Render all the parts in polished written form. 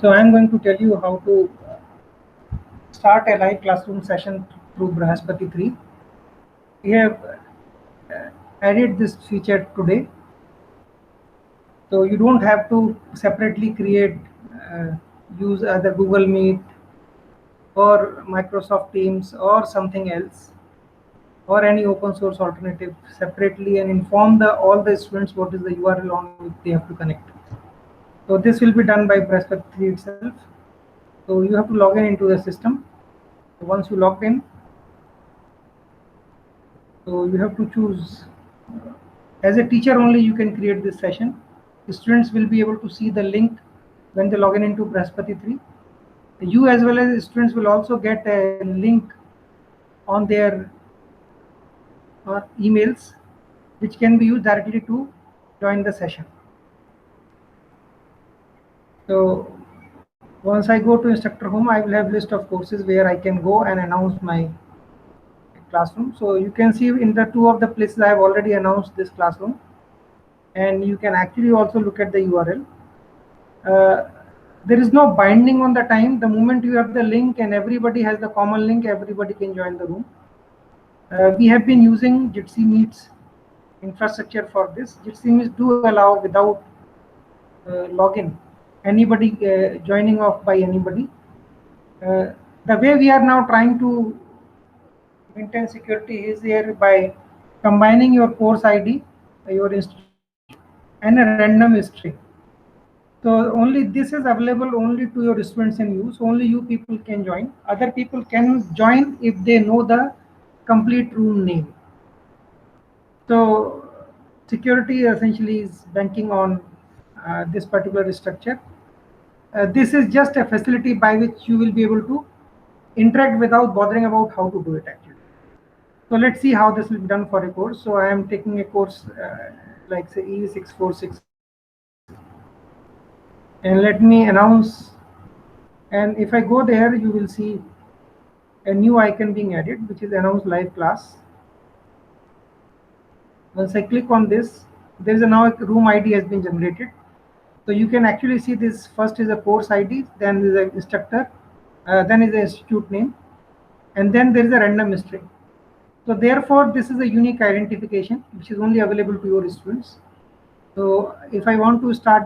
So I'm going to tell you how to start a live classroom session through Brahaspati 3. We have added this feature today. So you don't have to separately create, use either Google Meet or Microsoft Teams or something else or any open source alternative separately and inform all the students what is the URL on which they have to connect. So this will be done by Brahaspati 3 itself. So you have to log in into the system. So once you logged in, so you have to choose, as a teacher only you can create this session. The students will be able to see the link when they log in into Brahaspati 3. You as well as students will also get a link on their emails, which can be used directly to join the session. So once I go to instructor home, I will have list of courses where I can go and announce my classroom. So you can see in the two of the places I have already announced this classroom, and you can actually also look at the URL. There is no binding on the time. The moment you have the link and everybody has the common link, everybody can join the room. We have been using Jitsi Meets infrastructure for this. Jitsi Meets do allow without login anybody joining off by anybody. The way we are now trying to maintain security is here by combining your course ID, your institute, and a random string. So only this is available only to your students and you. So only you people can join. Other people can join if they know the complete room name. So security essentially is banking on this particular structure. This is just a facility by which you will be able to interact without bothering about how to do it actually. So let's see how this will be done for a course. So I am taking a course like say E646, and let me announce. And if I go there, you will see a new icon being added, which is announce live class. Once I click on this, there is now a room ID has been generated. So you can actually see this. First is a course ID, then is an instructor, then is the institute name, and then there is a random string. So therefore, this is a unique identification which is only available to your students. So if I want to start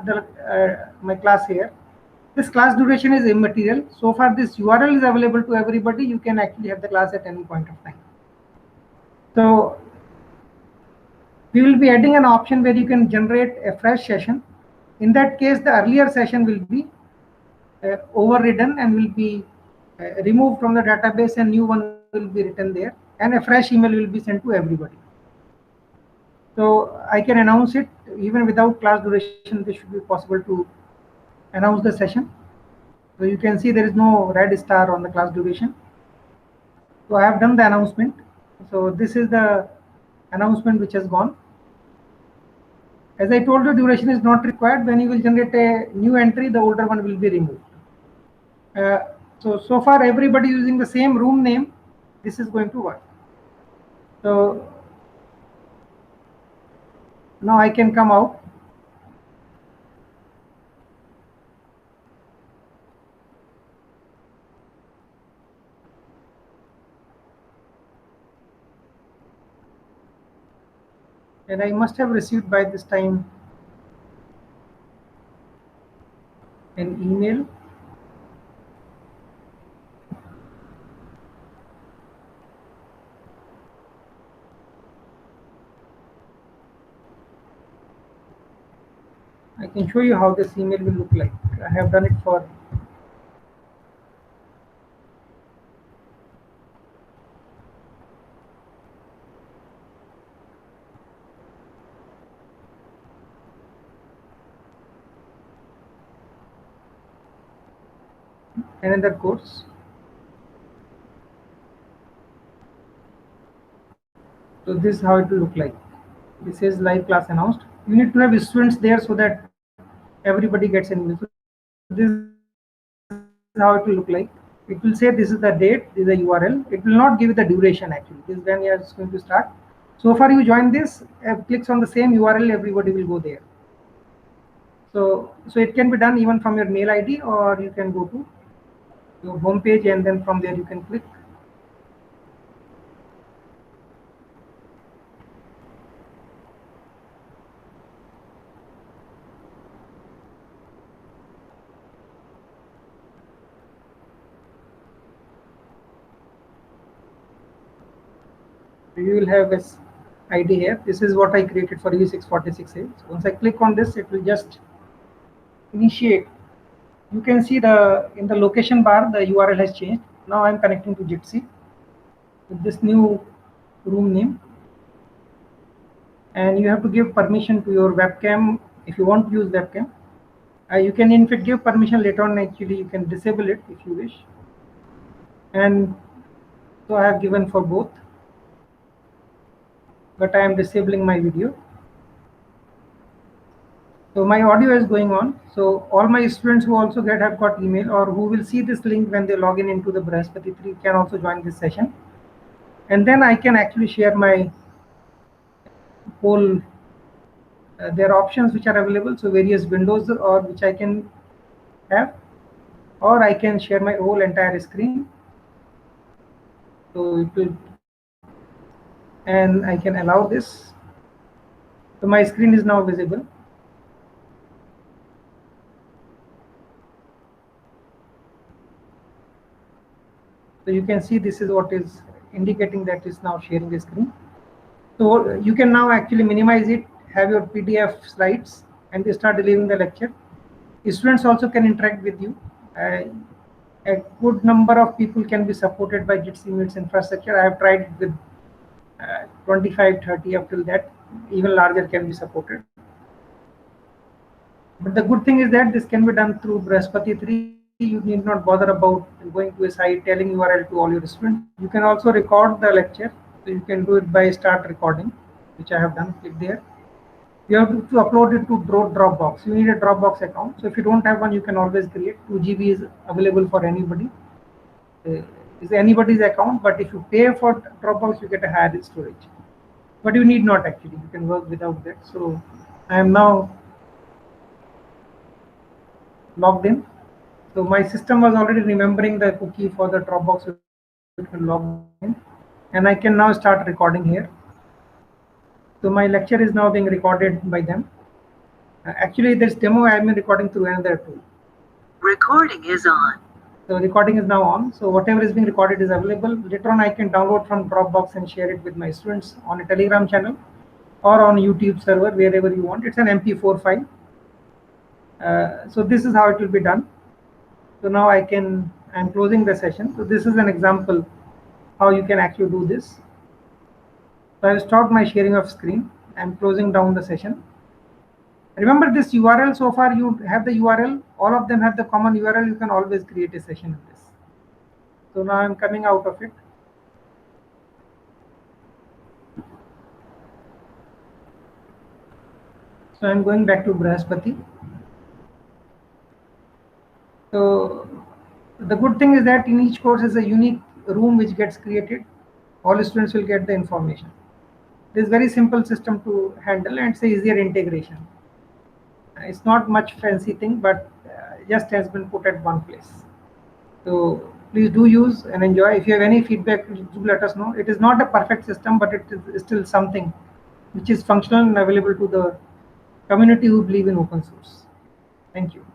my class here, this class duration is immaterial. So far this URL is available to everybody. You can actually have the class at any point of time. So we will be adding an option where you can generate a fresh session. In that case, the earlier session will be overridden and will be removed from the database, and new one will be written there, and a fresh email will be sent to everybody. So I can announce it even without class duration. This should be possible to announce the session. So you can see there is no red star on the class duration. So I have done the announcement. So this is the announcement which has gone. As I told you, duration is not required. When you will generate a new entry, the older one will be removed. So far everybody using the same room name, this is going to work. So now I can come out. And I must have received by this time an email. I can show you how this email will look like. I have done it for another course. So this is how it will look like. This is live class announced. You need to have students there so that everybody gets an email. So this is how it will look like. It will say this is the date, this is the URL. It will not give the duration actually. This is when you are going to start. So far you join this, clicks on the same URL, everybody will go there. So it can be done even from your mail ID, or you can go to your home page and then from there you can click. You will have this ID here. This is what I created for U646A. So once I click on this, it will just initiate. You can see in the location bar, the URL has changed. Now I'm connecting to Jitsi with this new room name. And you have to give permission to your webcam if you want to use webcam. You can in fact give permission later on. Actually, you can disable it if you wish. And so I have given for both, but I am disabling my video. So my audio is going on. So all my students who also have got email or who will see this link when they log in into the Brihaspati 3 can also join this session. And then I can actually share my whole, there are options which are available. So various windows or which I can have, or I can share my whole entire screen. So it will, and I can allow this. So my screen is now visible. So you can see this is what is indicating that is now sharing the screen. So you can now actually minimize it, have your PDF slides, and they start delivering the lecture. Students also can interact with you. A good number of people can be supported by Jitsi Meets infrastructure. I have tried it with 25, 30 up till that. Even larger can be supported. But the good thing is that this can be done through Brihaspati 3. You need not bother about going to a site, telling URL to all your students. You can also record the lecture. So you can do it by start recording, which I have done. Click there. You have to upload it to Dropbox. You need a Dropbox account. So if you don't have one, you can always create. 2 GB is available for anybody. It's anybody's account, but if you pay for Dropbox, you get a higher storage. But you need not actually. You can work without that. So I am now logged in. So my system was already remembering the cookie for the Dropbox. So it will log in, and I can now start recording here. So my lecture is now being recorded by them. Actually, this demo I have been recording through another tool. Recording is on. So recording is now on. So whatever is being recorded is available. Later on, I can download from Dropbox and share it with my students on a Telegram channel or on YouTube server, wherever you want. It's an MP4 file. So this is how it will be done. So now I'm closing the session. So this is an example how you can actually do this. So I've stopped my sharing of screen. I'm closing down the session. Remember this URL, so far you have the URL, all of them have the common URL, you can always create a session in this. So now I'm coming out of it. So I'm going back to Brihaspati. So the good thing is that in each course is a unique room which gets created. All students will get the information. This is very simple system to handle, and it's an easier integration. It's not much fancy thing, but just has been put at one place. So please do use and enjoy. If you have any feedback, do let us know. It is not a perfect system, but it is still something which is functional and available to the community who believe in open source. Thank you.